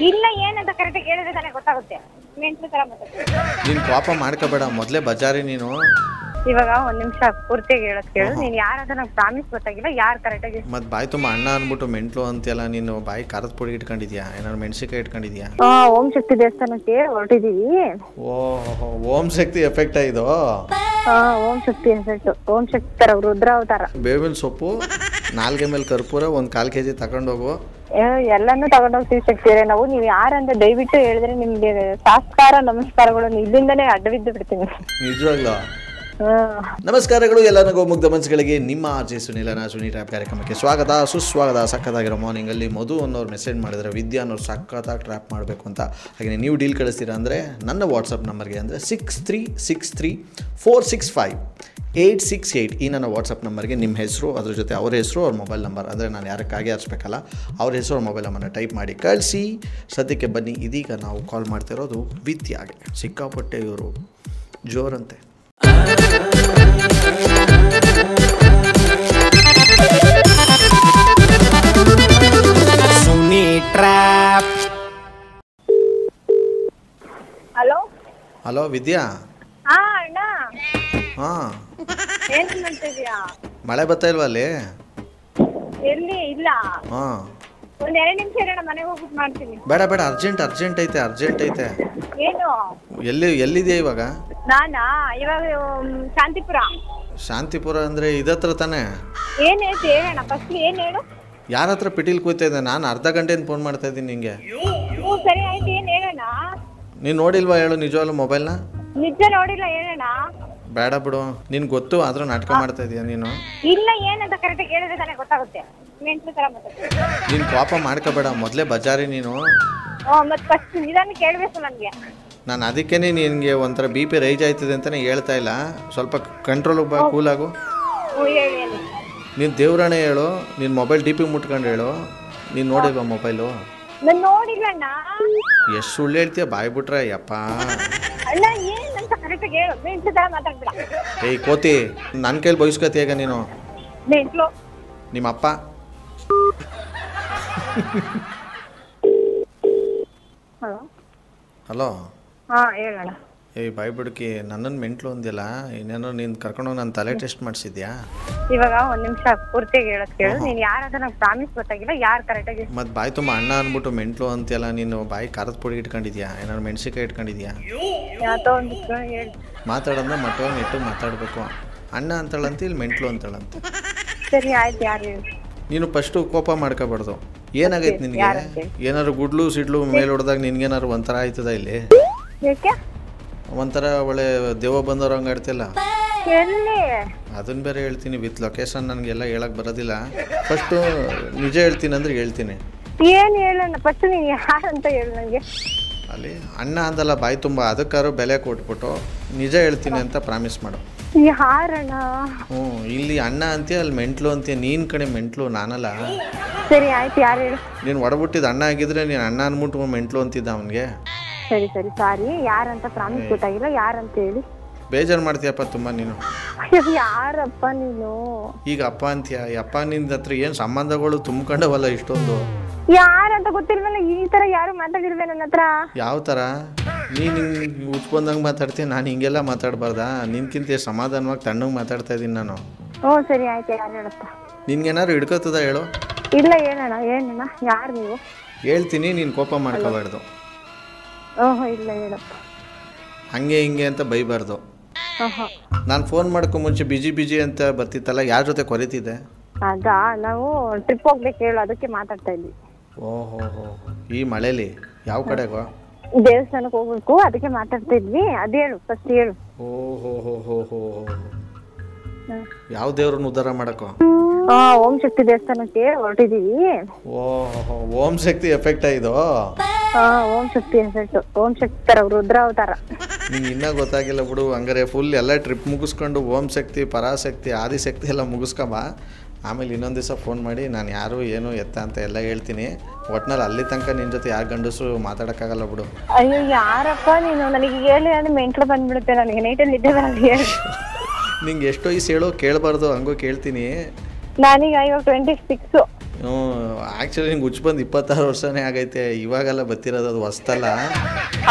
ಇಲ್ಲ ಏನಂತ ಕರೆಕ್ಟಾಗಿ ಹೇಳಿದ್ರೆ ತಾನೇ ಗೊತ್ತಾಗುತ್ತೆ. ಮೆಂಟ್ಲು ತರ ಮಾತಾಡ್ತೀನಿ. ನೀನು ಕೋಪ ಮಾಡ್ಕೋಬೇಡ, ಮೊದಲೇ ಬಜಾರಿ ನೀನು. ಇವಾಗ ಒಂದ್ ನಿಮಿಷ ಪೂರ್ತಿಯಾಗಿ ಹೇಳೋದು ಕೇಳು. ನೀನ್ ಯಾರಂತ ನಂಗೆ ಪ್ರಾಮಿಸ್ ಗೊತ್ತಾಗಿಲ್ಲ, ಯಾರು ಕರೆಕ್ಟಾಗಿ. ಮತ್ತೆ ಬಾಯಿ ತುಂಬ ಅಣ್ಣ ಅಂದ್ಬಿಟ್ಟು ಮೆಂಟ್ಲು ಅಂತೆಲ್ಲ ನೀನು ಬಾಯಿ ಖಾರದ ಪುಡಿ ಇಟ್ಕೊಂಡಿದ್ಯಾ, ಏನಾದ್ರು ಮೆಣಸಿಕಾಯಿ ಇಟ್ಕೊಂಡಿದ್ಯಾ? ಓಂ ಶಕ್ತಿ ದೇವಸ್ಥಾನಕ್ಕೆ ಹೊರಟಿದೀವಿ. ಓಹೋ, ಓಂ ಶಕ್ತಿ ಎಫೆಕ್ಟ್ ಇದು. ಓಂ ಶಕ್ತಿ ಎಫೆಕ್ಟ್. ಓಂ ಶಕ್ತಿ ತರ ರುದ್ರ ಅವತಾರ. ಬೇವಿನ ಸೊಪ್ಪು, ನಾಲ್ಗೆ ಮೇಲೆ ಕರ್ಪೂರ, 1 ಕಾಲ್ kg ತಗೊಂಡೋಗು. ಎಲ್ಲಾನು ತಗೊಂಡೋಗ್ತೀವಿ ಶಕ್ತಿಯರೇ ನಾವು. ನೀವು ಯಾರಂತ ದಯವಿಟ್ಟು ಹೇಳಿದ್ರೆ ನಿಮ್ಗೆ ಶಾಸ್ಕಾರ ನಮಸ್ಕಾರಗಳು ಇಲ್ಲಿಂದನೇ ಅಡ್ಡವಿದ್ದು ಬಿಡ್ತೀನಿ. ನಿಜವಾಗ್ಲೂ ನಮಸ್ಕಾರಗಳು ಎಲ್ಲರಿಗೂ ಮುಗ್ಧ ಮನಸ್ಸುಗಳಿಗೆ. ನಿಮ್ಮ ಆರ್ಜೆ ಸುನಿಲನ ಸುನಿ ಟ್ರ್ಯಾಪ್ ಕಾರ್ಯಕ್ರಮಕ್ಕೆ ಸ್ವಾಗತ ಸುಸ್ವಾಗತ. ಸಕ್ಕತ್ತಾಗಿರೋ ಮಾರ್ನಿಂಗಲ್ಲಿ ಮಧು ಅನ್ನೋರು ಮೆಸೇಜ್ ಮಾಡಿದರೆ ವಿದ್ಯಾ ಅನ್ನೋರು ಸಕ್ಕತ್ತಾಗಿ ಟ್ರ್ಯಾಪ್ ಮಾಡಬೇಕು ಅಂತ. ಹಾಗೆ ನೀವು ಡೀಲ್ ಕಳಿಸ್ತೀರಾ ಅಂದರೆ ನನ್ನ ವಾಟ್ಸಪ್ ನಂಬರ್ಗೆ ಅಂದರೆ 6363465868 ಈ ನನ್ನ ವಾಟ್ಸಪ್ ನಂಬರ್ಗೆ ನಿಮ್ಮ ಹೆಸರು, ಅದ್ರ ಜೊತೆ ಅವ್ರ ಹೆಸರು, ಅವ್ರ ಮೊಬೈಲ್ ನಂಬರ್, ಅಂದರೆ ನಾನು ಯಾರಕ್ಕಾಗಿ ಹರಿಸ್ಬೇಕಲ್ಲ ಅವ್ರ ಹೆಸರು ಅವ್ರ ಮೊಬೈಲ್ ನಂಬರ್ನ ಟೈಪ್ ಮಾಡಿ ಕಳಿಸಿ. ಸದ್ಯಕ್ಕೆ ಬನ್ನಿ, ಇದೀಗ ನಾವು ಕಾಲ್ ಮಾಡ್ತಿರೋದು ವಿದ್ಯಾಗೆ. ಸಿಕ್ಕಾಪಟ್ಟೆ ಇವರು ಜೋರಂತೆ. ಹಲೋ ಹಲೋ ವಿದ್ಯಾ. ಅಣ್ಣ, ಹಾಂ, ಏನ್ ಮಾಡ್ತಿದ್ಯಾ? ಮಳೆ ಬರ್ತಾ ಇಲ್ವಾ ಅಲ್ಲಿ? ಎಲ್ಲಿ ಇಲ್ಲ. ಹಾಂ, ಒಂದ್ 2 ನಿಮಿಷ ಇರೋಣ, ಮನೆಗೆ ಹೋಗ್ಬಿಟ್ಟು ಮಾಡ್ತೀನಿ. ಬೇಡ ಅರ್ಜೆಂಟ್ ಐತೆ. ಏನು? ಎಲ್ಲಿದೆಯಾ ಇವಾಗ? ನಾನಾ ಇವಾಗ ಶಾಂತಿಪುರ ಅಂದರೆ ಇದತ್ರ ತಾನೇ? ಏನ್ ಹೇಳ್ತಿ ಹೇಳೋಣ, ಫಸ್ಟ್ ಏನ್ ಹೇಳು. ಯಾರ ಹತ್ರ ಪಿಟೀಲ್ ಕೂಯ್ತಾ ಇದ್ದೆ? ನಾನು ಅರ್ಧ ಗಂಟೆಯಿಂದ ಫೋನ್ ಮಾಡ್ತಾ ಇದ್ದೀನಿ ನಿಂಗೆ. ಸರಿ ಆಯ್ತು, ಏನ್ ಹೇಳೋಣ? ನೀನು ನೋಡಿಲ್ವಾ ಹೇಳು ನಿಜವಾಗ್ಲೂ ಮೊಬೈಲ್ನ? ನಿಜ ನೋಡಿಲ್ಲ, ಹೇಳೋಣ. ಬೇಡ ಬಿಡು, ನಿನ್ಗೆ ಗೊತ್ತು, ಆದ್ರೂ ನಾಟಕ ಮಾಡ್ತಾ ಇದೀಯ ನೀನು. ಇಲ್ಲ ಏನಂತ ಕರೆಕ್ಟಾಗಿ ಹೇಳಿದ್ರೆ ತಾನೇ ಗೊತ್ತಾಗುತ್ತೆ. ಮೆಂಟ್ಲು ತರ ಮಾತಾಡ್ತೀನಿ. ನೀನು ಕೋಪ ಮಾಡ್ಕೋಬೇಡ, ಮೊದಲೇ ಬಜಾರಿ ನೀನು. ಮತ್ತೆ ಫಸ್ಟ್ ಇದನ್ನು ಕೇಳಬೇಕು ನನಗೆ. ನಾನು ಅದಕ್ಕೇನೆ ನಿನಗೆ ಒಂಥರ BP ರೈಜ್ ಆಯ್ತದೆ ಅಂತಲೇ ಹೇಳ್ತಾ ಇಲ್ಲ. ಸ್ವಲ್ಪ ಕಂಟ್ರೋಲಿಗೆ ಬಾ, ಕೂಲಾಗು. ನೀನು ದೇವ್ರಾಣೆ ಹೇಳು, ನೀನು ಮೊಬೈಲ್ DP ಮುಟ್ಕೊಂಡು ಹೇಳು. ನೀನು ನೋಡಿಲ್ವಾ ಮೊಬೈಲು? ನಾನು ನೋಡಿಲ್ಲಣ್ಣ. ಎಷ್ಟು ಸುಳ್ಳು ಹೇಳ್ತೀಯ ಬಾಯ್ ಬಿಟ್ರೆ ಯಪ್ಪ. ಅಣ್ಣ ಏನಂತ ಕರೆಕ್ಟಾಗಿ ಹೇಳು, ಮೆಂಟ್ಲು ತರ ಮಾತಾಡ್ಬೇಡ. ಏಯ್ ಕೋತಿ, ನನ್ನ ಕೈಲಿ ಬಯಸ್ಕೊತಿ ಈಗ ನೀನು. ಮೆಂಟ್ಲು ನಿಮ್ಮ ಅಪ್ಪ. Hello hello. ಹೇಳೋಣ. ಏಯ್ ಬಾಯ್ ಬಿಡ್ಕಿ, ನನ್ನನ್ನು ಮೆಂಟ್ಲು ಅಂದಿಲ್ಲ, ಇನ್ನೇನೋ ನೀನು ಕರ್ಕೊಂಡೋಗಿ ನಾನು ತಲೆ ಟೆಸ್ಟ್ ಮಾಡಿಸಿದ್ಯಾ? ಇವಾಗ ಒಂದ್ ನಿಮಿಷ ಪೂರ್ತಿಯಾಗಿ ಹೇಳೋದು ಕೇಳು. ನೀನ್ ಯಾರಂತ ನಂಗೆ ಪ್ರಾಮಿಸ್ ಗೊತ್ತಾಗಿಲ್ಲ, ಯಾರು ಕರೆಕ್ಟಾಗಿ. ಮತ್ತೆ ಬಾಯಿ ತುಂಬ ಅಣ್ಣ ಅಂದ್ಬಿಟ್ಟು ಮೆಂಟ್ಲು ಅಂತೆಲ್ಲ ನೀನು ಬಾಯಿ ಖಾರದ ಪುಡಿ ಇಟ್ಕೊಂಡಿದ್ಯಾ, ಏನಾದ್ರು ಮೆಣಸಿಕಾಯಿ ಇಟ್ಕೊಂಡಿದ್ಯಾ? ಮಾತಾಡೋದ ಮಟ್ಟವಾಗಿ ಇಟ್ಟು ಮಾತಾಡಬೇಕು. ಅಣ್ಣ ಅಂತಳಂತ, ಇಲ್ಲಿ ಮೆಂಟ್ಲು ಅಂತಳಂತೆ. ಸರಿ ಆಯ್ತು, ಯಾರು ಹೇಳಿ. ನೀನು ಫಸ್ಟು ಕೋಪ ಮಾಡ್ಕೋಬಾರ್ದು. ಏನಾಗೈತೆ ನಿನಗೆ? ಏನಾದ್ರು ಗುಡ್ಲು ಸಿಡ್ಲು ಮೇಲೆ ಹೊಡೆದಾಗ ನಿನ್ಗೇನಾದ್ರು ಒಂಥರ ಆಯ್ತದ ಇಲ್ಲಿ? ಒಂಥರ ಒಳ್ಳೆ ದೇವ ಬಂದವ್ರು ಹಂಗೆ ಆಡ್ತಿಲ್ಲ. ಅದನ್ನ ಬೇರೆ ಹೇಳ್ತೀನಿ ವಿತ್ ಲೊಕೇಶನ್. ನನಗೆಲ್ಲ ಹೇಳಕ್ ಬರೋದಿಲ್ಲ. ಫಸ್ಟು ನಿಜ ಹೇಳ್ತೀನಿ ಅಂದ್ರೆ ಹೇಳ್ತೀನಿ. ಏನು ಹೇಳೋಣ ಫಸ್ಟ್, ನೀನು ಯಾರಂತ ಹೇಳು ನನಗೆ. ಅಲ್ಲಿ ಅಣ್ಣ ಅಂದಲ್ಲ ಬಾಯಿ ತುಂಬ, ಅದಕ್ಕಾದ್ರು ಬೆಲೆ ಕೊಟ್ಬಿಟ್ಟು ನಿಜ ಹೇಳ್ತೀನಿ ಅಂತ ಪ್ರಾಮಿಸ್ ಮಾಡು. ಯಾರಣ್ಣ? ಇಲ್ಲಿ ಅಣ್ಣ ಅಂತೀಯ, ಅಲ್ಲಿ ಮೆಂಟ್ಲು ಅಂತೀಯ. ನೀನ್ ಕಡೆ ಮೆಂಟ್ಲು, ನಾನಲ್ಲ. ಸರಿ ಆಯ್ತು, ಯಾರು ಹೇಳು. ನೀನು ಒಡಬಿಟ್ಟಿದ್ದು ಅಣ್ಣ ಆಗಿದ್ರೆ ನೀನು ಅಣ್ಣ ಅಂದ್ಬಿಟ್ಟು ಮೆಂಟ್ಲು ಅಂತಿದ್ದ ಅವನಿಗೆ. ಸರಿ ಸಾರಿ, ಯಾರಂತ ಪ್ರಾಮಿಸ್ ಗೊತ್ತಾಗಿಲ್ಲ, ಯಾರಂತ ಹೇಳಿ. ಬೇಜಾರು ಮಾಡ್ತೀಯಪ್ಪ ತುಂಬ ನೀನು. ಯಾರಪ್ಪ ನೀನು? ಈಗ ಅಪ್ಪ ಅಂತೀಯ. ಅಪ್ಪ ನಿಂದ ಹತ್ರ ಏನು ಸಂಬಂಧಗಳು ತುಂಬ್ಕೊಂಡವಲ್ಲ ಇಷ್ಟೊಂದು. ಯಾರಂತ ಗೊತ್ತಿಲ್ವಲ್ಲ, ಈ ತರ ಯಾರು ಮಾತಾಡಿಲ್ವೇ ನನ್ನ ಹತ್ರ? ಯಾವ ತರ? ನೀನು ಉಚ್ಕೊಂಡಂಗೆ ಮಾತಾಡ್ತೀನಿ, ನಾನು ಹಿಂಗೆಲ್ಲ ಮಾತಾಡಬಾರ್ದಾ? ನಿನ್ಕಿಂತ ಸಮಾಧಾನವಾಗಿ ತಣ್ಣಗೆ ಮಾತಾಡ್ತಾ ಇದ್ದೀನಿ ನಾನು. ಸರಿ ಆಯ್ತು, ಯಾರು ಹೇಳಪ್ಪ. ನಿನ್ಗೇನಾದ್ರು ಹಿಡ್ಕೋತದ ಹೇಳು. ಇಲ್ಲ ಹೇಳೋಣ, ಏನಣ್ಣ, ಯಾರು ನೀವು? ಹೇಳ್ತೀನಿ, ನೀನು ಕೋಪ ಮಾಡ್ಕೋಬಾರ್ದು. ಇಲ್ಲ ಹೇಳಪ್ಪ. ಹಂಗೆ ಹಿಂಗೆ ಅಂತ ಬೈಬಾರ್ದು. ನಾನು ಫೋನ್ ಮಾಡ್ಕೊ ಮುಂಚೆ ಬಿಜಿ ಅಂತ ಬರ್ತಿತ್ತಲ್ಲ, ಯಾರ ಜೊತೆ ಕೊರಿತಿದ್ದೆ? ಅದಾ, ನಾವು ಟ್ರಿಪ್ ಹೋಗ್ಬೇಕು ಹೇಳು, ಅದಕ್ಕೆ ಮಾತಾಡ್ತಾ ಇದ್ವಿ. ಓಹೋ, ಈ ಮಳೆಲಿ ಯಾವ ಕಡೆಗೋ? ದೇವಸ್ಥಾನಕ್ಕೆ ಹೋಗ್ಬೇಕು, ಅದಕ್ಕೆ ಮಾತಾಡ್ತಾ ಇದ್ವಿ. ಅದ್ ಹೇಳು ಫಸ್ಟ್, ಹೇಳು. ಓಹೋ, ಯಾವ ದೇವ್ರನ್ನ ಉದ್ಧಾರ ಮಾಡಕೋ? ಓಂ ಶಕ್ತಿ ದೇವಸ್ಥಾನಕ್ಕೆ ಹೊರಟಿದೀವಿ. ಓಹೋ, ಓಂ ಶಕ್ತಿ ಎಫೆಕ್ಟ್ ಇದು. ಓಂ ಶಕ್ತಿ ಎಫೆಕ್ಟ್. ಓಂ ಶಕ್ತಿ ತರ ರುದ್ರ ಅವತಾರ. ನಿಂಗೆ ಇನ್ನೂ ಗೊತ್ತಾಗಿಲ್ಲ ಬಿಡು. ಹಂಗಾರೆ ಫುಲ್ ಎಲ್ಲ ಟ್ರಿಪ್ ಮುಗಿಸ್ಕೊಂಡು ಓಂ ಶಕ್ತಿ, ಪರಾಶಕ್ತಿ, ಆದಿಶಕ್ತಿ ಎಲ್ಲ ಮುಗಿಸ್ಕೊಂಬ. ಆಮೇಲೆ ಇನ್ನೊಂದು ದಿವಸ ಫೋನ್ ಮಾಡಿ ನಾನು ಯಾರು ಏನು ಎತ್ತ ಅಂತ ಎಲ್ಲ ಹೇಳ್ತೀನಿ. ಒಟ್ನಲ್ಲಿ ಅಲ್ಲಿ ತನಕ ನಿನ್ನ ಜೊತೆ ಯಾರು ಗಂಡಸರು ಮಾತಾಡೋಕ್ಕಾಗಲ್ಲ ಬಿಡು. ಅಯ್ಯೋ ಯಾರಪ್ಪ ನೀನು? ನನಗೆ ಹೇಳಿ ಮೆಂಟ್ಲು ಬಂದ್ಬಿಡುತ್ತೆ ನನಗೆ. ನೈಟಲ್ಲಿ ನಿದ್ದೆ ಬರಲ್ಲ. ಹೇಳಿ ನಿಂಗೆ ಎಷ್ಟು ವಯಸ್ಸು ಹೇಳು, ಕೇಳಬಾರ್ದು, ಹಂಗೂ ಕೇಳ್ತೀನಿ. ನಾನೀಗ ಇವಾಗ 26. ಆ್ಯಕ್ಚುಲಿ ನಿಂಗೆ ಹುಚ್ಚು ಬಂದು 26 ವರ್ಷನೇ ಆಗೈತೆ, ಇವಾಗೆಲ್ಲ ಬತ್ತಿರೋದು ಅದು ಹೊಸ್ತಲ್ಲ.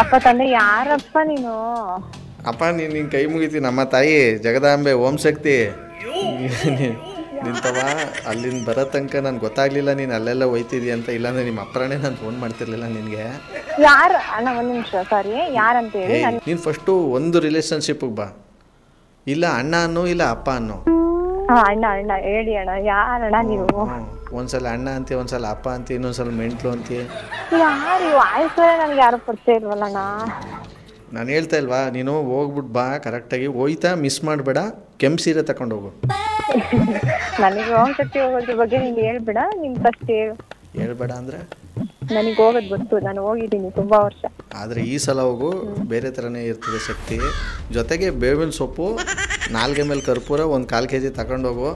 ಅಪ್ಪ ತಂದೆ ಯಾರಪ್ಪ ನೀನು? ಅಪ್ಪ ನೀನು ಕೈ ಮುಗಿತಿ ನಮ್ಮ ತಾಯಿ ಜಗದಾಂಬೆ ಓಂ ಶಕ್ತಿ. ನಿಂತವ ಅಲ್ಲಿಂದ ಬರೋ ತನಕ ನನಗೆ ಗೊತ್ತಾಗಲಿಲ್ಲ ನೀನು ಅಲ್ಲೆಲ್ಲ ಹೋಯ್ತಿದ್ದಿ ಅಂತ. ಇಲ್ಲಾಂದರೆ ನಿಮ್ಮ ಅಪ್ಪನೇ ನಾನು ಫೋನ್ ಮಾಡ್ತಿರ್ಲಿಲ್ಲ ನಿನಗೆ. ಯಾರು ಅಣ್ಣ? ಒಂದು ನಿಮಿಷ, ಸಾರಿ, ಯಾರಂತ ಹೇಳಿ. ನೀನು ಫಸ್ಟು ಒಂದು ರಿಲೇಷನ್ಶಿಪ್ಗೆ ಬಾ. ಇಲ್ಲ ಅಣ್ಣ ಅನ್ನೋ, ಇಲ್ಲ ಅಪ್ಪ ಅನ್ನೋ. ಅಣ್ಣ ಅಣ್ಣ ಹೇಳಿ ಅಣ್ಣ, ಯಾರಣ್ಣ ನೀವು? ಒಂದ್ಸಲ ಅಣ್ಣ ಅಂತೀಯ, ಒಂದ್ಸಲ ಅಪ್ಪ ಅಂತೀಯ, ಇನ್ನೊಂದ್ಸಲ ಮೆಂಟ್ಲು ಅಂತೀಯ. ಯಾರು ವಾಯ್ಸೇ ನನಗೆ ಯಾರು ಪರಿಚಯ ಇಲ್ವಲ್ಲಣ್ಣ. ನಾನು ಹೇಳ್ತಾ ಇಲ್ವಾ, ನೀನು ಹೋಗ್ಬಿಟ್ಟು ಬಾ ಕರೆಕ್ಟಾಗಿ. ಹೋಯ್ತಾ ಮಿಸ್ ಮಾಡಬೇಡ, ಕೆಂಪು ಸೀರೆ ತಗೊಂಡು ಹೋಗು. ನನಗೆ ಓಂ ಶಕ್ತಿ ಹೋಗೋದ್ರ ಬಗ್ಗೆ ನಿಂಗೆ ಹೇಳ್ಬೇಡ, ನಿನ್ ಫಸ್ಟ್ ಹೇಳು. ಹೇಳ್ಬೇಡ ಅಂದರೆ ನನಗೆ ಹೋಗೋದು ಗೊತ್ತು, ನಾನು ಹೋಗಿದ್ದೀನಿ ತುಂಬ ವರ್ಷ. ಆದರೆ ಈ ಸಲ ಹೋಗು, ಬೇರೆ ಥರನೇ ಇರ್ತದೆ ಶಕ್ತಿ. ಜೊತೆಗೆ ಬೇವಿನ ಸೊಪ್ಪು, ನಾಲ್ಗೆ ಮೇಲೆ ಕರ್ಪೂರ, 1 ಕಾಲು kg ತಗೊಂಡೋಗು.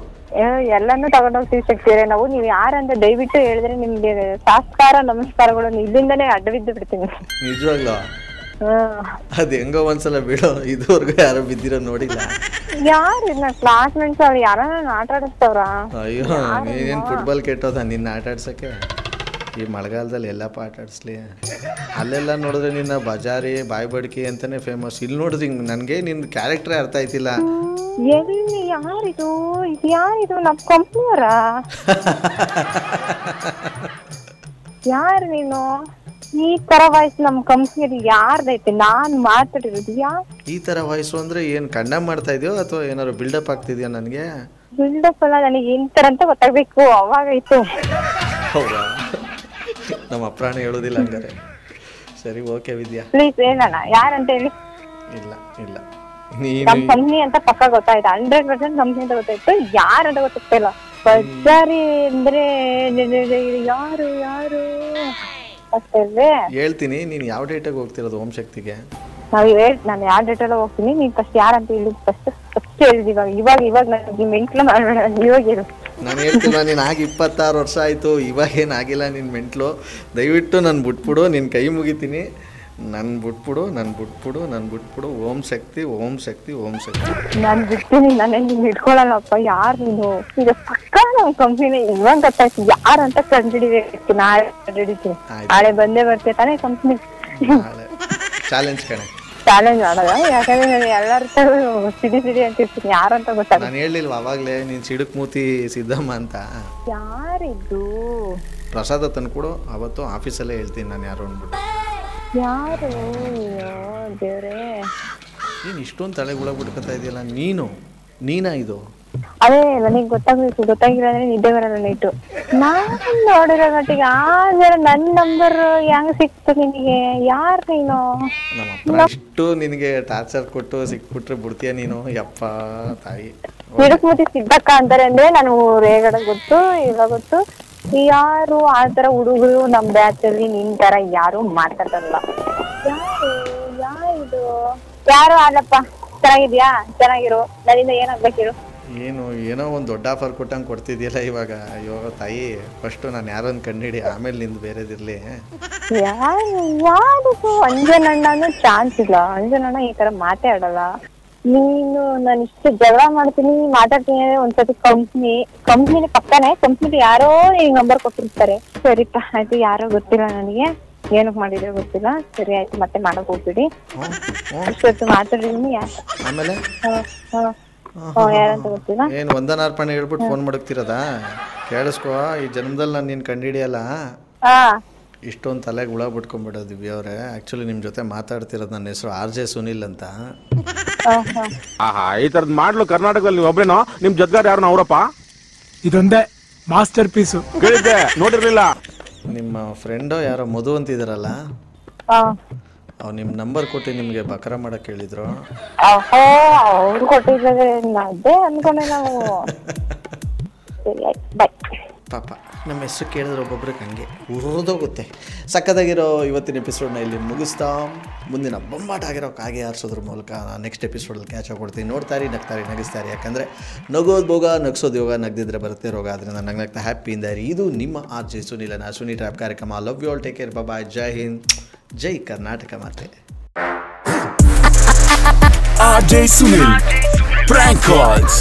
ಎಲ್ಲಾನು ತಗೊಂಡೋಗ್ತೀವಿ ಶಕ್ತಿಯರೇ ನಾವು. ನೀವು ಯಾರಂತ ದಯವಿಟ್ಟು ಹೇಳಿದ್ರೆ ನಿಮ್ಗೆ ಸಾಸ್ಕಾರ ನಮಸ್ಕಾರಗಳು ಇಲ್ಲಿಂದನೇ ಅಡ್ಡಬಿದ್ದು ಬಿಡ್ತೀನಿ. ನಿಜವಾಗ್ಲೂ ಅದು ಹೆಂಗೋ ಒಂದ್ಸಲ ಬಿಡೋ, ಇದುವರೆಗೂ ಯಾರು ಬಿದ್ದಿರೋ ನೋಡಿಲ್ಲ. ಯಾರು ನನ್ನ ಕ್ಲಾಸ್ಮೇಟ್ಸ್ ಅವ್ರು ಯಾರ ಆಟ ಆಡಿಸ್ತವ್ರ? ಅಯ್ಯೋ ನೀನೇನು ಫುಟ್ಬಾಲ್ ಕೆಟ್ಟೋದ ನಿನ್ನ ಆಟ ಆಡ್ಸೋಕ್ಕೆ? ಈ ಮಳೆಗಾಲದಲ್ಲಿ ಎಲ್ಲಪ್ಪ ಆಟ ಆಡಿಸ್ಲಿ. ಅಲ್ಲೆಲ್ಲ ನೋಡಿದ್ರೆ ನಿನ್ನ ಬಜಾರಿ ಬಾಯಿ ಬಡ್ಕಿ ಅಂತಲೇ ಫೇಮಸ್. ಇಲ್ಲಿ ನೋಡಿದ್ರೆ ನನಗೆ ನಿನ್ನ ಕ್ಯಾರೆಕ್ಟ್ರೇ ಅರ್ಥ ಆಯ್ತಿಲ್ಲ. ಎಲ್ಲಿ ಯಾರಿದು? ಇದು ಯಾರಿದು? ನಮ್ಮ ಕಂಪ್ನಿಯವರ? ಯಾರು ನೀನು? ಈ ತರ ವಾಯ್ಸ್ ನಮ್ಮ ಕಂಪ್ನಿಯಲ್ಲಿ ಯಾರ್ದೈತೆ? ನಾನು ಮಾತಾಡಿರೋದು ಈ ತರ ವಾಯ್ಸು ಅಂದ್ರೆ ಏನು ಕಂಡಮ್ ಮಾಡ್ತಾ ಇದೆಯೋ ಅಥವಾ ಏನಾದ್ರು ಬಿಲ್ಡಪ್ ಆಗ್ತಿದ್ಯಾ? ನನಗೆ ಬಿಲ್ಡಪ್ ಅಲ್ಲ, ನನಗೆ ಇಂತರ ಅಂತ ಗೊತ್ತಾಗಬೇಕು, ಅವಾಗೈತೆ. ಹೌದಾ? ನಮ್ಮ ಅಪ್ರಾಣಿ ಹೇಳೋದಿಲ್ಲ ಹಂಗಾರೆ. ಸರಿ ಓಕೆ ವಿದ್ಯಾ, ಪ್ಲೀಸ್ ಹೇಳೋಣ ಯಾರಂತ ಹೇಳಿ. ಇಲ್ಲ ಇಲ್ಲ ನಮ್ಮ ಕಂಪ್ನಿ ಅಂತ ಪಕ್ಕ ಗೊತ್ತಾಯ್ತು, 100% ಕಂಪ್ನಿ ಅಂತ ಗೊತ್ತಾಯ್ತು. ಯಾರಂತ ಗೊತ್ತಾಗ್ತಾ ಇಲ್ಲ. ಬಜಾರಿ ಅಂದ್ರೆ ಯಾರು ಯಾರು ಹೇಳ್ತೀನಿ. ನೀನು ಯಾವ ಡೇಟಾಗ ಹೋಗ್ತಿರೋದು ಓಂ ಶಕ್ತಿಗೆ? ನಾನು ಯಾವ ಡೇಟೆಲ್ಲ ಹೋಗ್ತೀನಿ. ನೀನ್ ಫಸ್ಟ್ ಯಾರಂತ ಹೇಳಿ, ಫಸ್ಟ್ ಹೇಳಿದ್ ಇವಾಗ ನನಗೆ ಮೆಂಟ್ಲು ಮಾಡಬೇಡ, ಇವಾಗ ಹೇಳು. ನಾನು ಹೇಳ್ತೀನಿ, ನೀನು ಆಗಿ 26 ವರ್ಷ ಆಯಿತು, ಇವಾಗೇನಾಗಿಲ್ಲ ನಿನ್ನ ಮೆಂಟ್ಲು. ದಯವಿಟ್ಟು ನಾನು ಬಿಟ್ಬಿಡು, ನಿನ್ನ ಕೈ ಮುಗಿತೀನಿ. ನನ್ನ ಬಿಟ್ಬಿಡು. ಓಂ ಶಕ್ತಿ ಓಂ ಶಕ್ತಿ ಓಂ ಶಕ್ತಿ. ನಾನು ಬಿಡ್ತೀನಿ, ನಾನೇ ನಿನ್ ಇಟ್ಕೊಳ್ಳಲ್ಲಪ್ಪ. ಯಾರು ನೀನು? ಈಗ ಪಕ್ಕ ನಮ್ಮ ಕಂಪ್ನಿನೇ ಇವಾಗ ಗೊತ್ತಾಯ್ತು ಯಾರಂತ ಕಂಡುಹಿಡಿಬೇಕು. ನಾಳೆ ಕಂಡುಹಿಡಿತೀನಿ, ನಾಳೆ ಬಂದೇ ಬರ್ತೀಯ ತಾನೇ ಕಂಪ್ನಿ? ಚಾಲೆಂಜ್ ಕಣೆ. ಚಾಲೆಂಜ್ ಮಾಡೋದ? ಯಾಕಂದ್ರೆ ನಾನು ಎಲ್ಲರ ಸಿಡಿ ಅಂತಿರ್ತೀನಿ, ಯಾರಂತ ಗೊತ್ತಾಗ. ನಾನು ಹೇಳಿಲ್ವ ಅವಾಗಲೇ ನೀನು ಸಿಡುಕ್ ಮೂತಿ ಸಿದ್ದಮ್ಮ ಅಂತ? ಯಾರಿದ್ದು? ಪ್ರಸಾದ ತಂದ್ಕೊಡು, ಅವತ್ತು ಆಫೀಸಲ್ಲೇ ಹೇಳ್ತೀನಿ ನಾನು ಯಾರು ಅಂದ್ಬಿಟ್ಟು. ಯಾರು? ದೇವ್ರೇ, ನೀನು ಇಷ್ಟೊಂದು ತಲೆಗುಳ ಬಿಡ್ಕೊತಾ ಇದೆಯಲ್ಲ, ನೀನಾ ಇದು? ಅದೇ ನನಗೆ ಗೊತ್ತಾಗ್ಬೇಕು. ಗೊತ್ತಾಗಿಲ್ಲ ಅಂದ್ರೆ ನಿದ್ದೆ ಬರಲ್ಲ ನೈಟು. ನಾನು ನೋಡಿರೋ ಮಟ್ಟಿಗೆ ನನ್ನ ನಂಬರ್ ಹೆಂಗ್ ಸಿಕ್ತು ನಿನಗೆ? ಯಾರು ನೀನು? ನಮ್ಮ ಅಷ್ಟು ನಿನಗೆ ಟಾರ್ಚರ್ ಕೊಟ್ಟು ಸಿಕ್ಬಿಟ್ರೆ ಬಿಡ್ತೀಯ ನೀನು? ಯಪ್ಪ ತಾಯಿ. ಹಿಡಕ್ಮೂತಿ ಸಿದ್ದಕ್ಕ ಅಂತಾರೆ ಅಂದ್ರೆ ನಾನು ರೇಗಡ ಗೊತ್ತು, ಇಲ್ಲ ಗೊತ್ತು. ಯಾರು ಆ ತರ ಹುಡುಗರು ನಮ್ ಬ್ಯಾಚ್ ಅಲ್ಲಿ ನಿನ್ ತರ ಯಾರು ಮಾತಾಡಲ್ಲ. ಯಾರು ಯಾರು ಅಲ್ಲಪ್ಪ. ಚೆನ್ನಾಗಿದ್ಯಾ? ಚೆನ್ನಾಗಿರು. ನನ್ನಿಂದ ಏನಾಗ್ಬೇಕಿರು? ಏನೋ ಒಂದು ದೊಡ್ಡ ಆಫರ್ ಕೊಟ್ಟಂಗೆ ಕೊಡ್ತಿದ್ಯಲ್ಲ ಇವಾಗ. ಅಯ್ಯೋ ತಾಯಿ, ಫಸ್ಟು ನಾನು ಯಾರೊಂದು ಕಂಡಿಡಿ, ಆಮೇಲೆ ನಿಂದು ಬೇರೆದಿರ್ಲಿ. ಯಾರು? ಅಂಜನಣ್ಣನೂ ಚಾನ್ಸ್ ಇಲ್ಲ. ಅಂಜನಣ್ಣ ಈ ತರ ಮಾತಾಡಲ್ಲ. ನೀನು ನಾನು ಇಷ್ಟು ಜಗಳ ಮಾಡ್ತೀನಿ ಮಾತಾಡ್ತೀನಿ ಅಂದ್ರೆ ಒಂದ್ಸತಿ ಕಂಪ್ನಿ ಪಕ್ಕನೆ ಕಂಪ್ನಿ ಯಾರೋ ಈಗ ನಂಬರ್ ಕೊಟ್ಟಿರ್ತಾರೆ. ಸರಿಪ್ಪ ಆಯ್ತು, ಯಾರೋ ಗೊತ್ತಿಲ್ಲ ನನಗೆ, ಏನಕ್ಕೆ ಮಾಡಿದ್ರೆ ಗೊತ್ತಿಲ್ಲ. ಸರಿ ಆಯ್ತು, ಮತ್ತೆ ಮಾಡಕ್ ಹೋಗ್ಬಿಡಿ. ಅಷ್ಟೊತ್ತು ಮಾತಾಡಿದೀನಿ. ಆಮೇಲೆ ಯಾರಂತ ಗೊತ್ತಿಲ್ಲ. ಏನು ವಂದನಾರ್ಪಣೆ ಹೇಳ್ಬಿಟ್ಟು ಫೋನ್ ಮಾಡಕ್ತಿರೋದ? ಕೇಳಿಸ್ಕೋ, ಈ ಜನ್ಮದಲ್ಲಿ ನಾನು ನೀನು ಕಂಡಿಡಿಯಲ್ಲ. ಇಷ್ಟೊಂದು ತಲೆಗೆ ಹುಳ ಬಿಟ್ಕೊಂಡ್ಬಿಡೋದು ದಿವ್ಯ ಅವರೇ. ಆ್ಯಕ್ಚುಲಿ ನಿಮ್ಮ ಜೊತೆ ಮಾತಾಡ್ತಿರೋದು, ನನ್ನ ಹೆಸರು RJ ಸುನಿಲ್ ಅಂತ. ಈ ತರದ್ ಮಾಡ್ಲು ಕರ್ನಾಟಕದಲ್ಲಿ ನೀವು ಒಬ್ರೇನೋ? ನಿಮ್ ಜೊತೆಗಾರ ಯಾರು ಅವರಪ್ಪ? ಇದೊಂದೇ ಮಾಸ್ಟರ್ ಪೀಸು. ಕೇಳಿದ್ದೆ, ನೋಡಿರ್ಲಿಲ್ಲ. ನಿಮ್ಮ ಫ್ರೆಂಡೋ ಯಾರೋ ಮಧು ಅಂತಿದಾರಲ್ಲ, ಅವ್ರು ನಿಮ್ಮ ನಂಬರ್ ಕೊಟ್ಟು ನಿಮಗೆ ಬಕರ ಮಾಡಕ್ಕೆ ಹೇಳಿದ್ರು. ಅವ್ರು ಕೊಟ್ಟಿದ್ದಾರೆ ಅದೇ ಅನ್ಕೊಂಡೆ ನಾವು. ಸರಿ ಆಯ್ತು, ಬಾಯ್. ಪಾಪ ನಮ್ಮ ಹೆಸರು ಕೇಳಿದ್ರೆ ಒಬ್ಬೊಬ್ರಿಗೆ ಹಂಗೆ ಉರಿದೋಗುತ್ತೆ. ಸಕ್ಕದಾಗಿರೋ ಇವತ್ತಿನ ಎಪಿಸೋಡ್ನ ಇಲ್ಲಿ ಮುಗಿಸ್ತಾ ಮುಂದಿನ ಬೊಂಬಾಟ ಆಗಿರೋ ಕಾಗೆ ಆರಿಸೋದ್ರ ಮೂಲಕ ನಾನು ನೆಕ್ಸ್ಟ್ ಎಪಿಸೋಡಲ್ಲಿ ಕ್ಯಾಚ್ ಕೊಡ್ತೀನಿ. ನೋಡ್ತಾರಿ, ನಗ್ತಾರಿ, ನಗಿಸ್ತಾರೆ. ಯಾಕಂದರೆ ನಗೋದು ಭೋಗ, ನಗಿಸೋದು ಯೋಗ, ನಗ್ದಿದ್ರೆ ಬರುತ್ತೆ ರೋಗ. ಆದ್ದರಿಂದ ನಗ್ನಗ್ತಾ ಹ್ಯಾಪಿಯಿಂದ ಇರಿ. ಇದು ನಿಮ್ಮ RJ ಸುನಿಲನ ಸುನಿ ಟ್ರ್ಯಾಪ್ ಕಾರ್ಯಕ್ರಮ. Love you all, take care, bye, Jai Hind, Jai Karnataka ಮಾತೆ. RJ Sunil Prank Calls.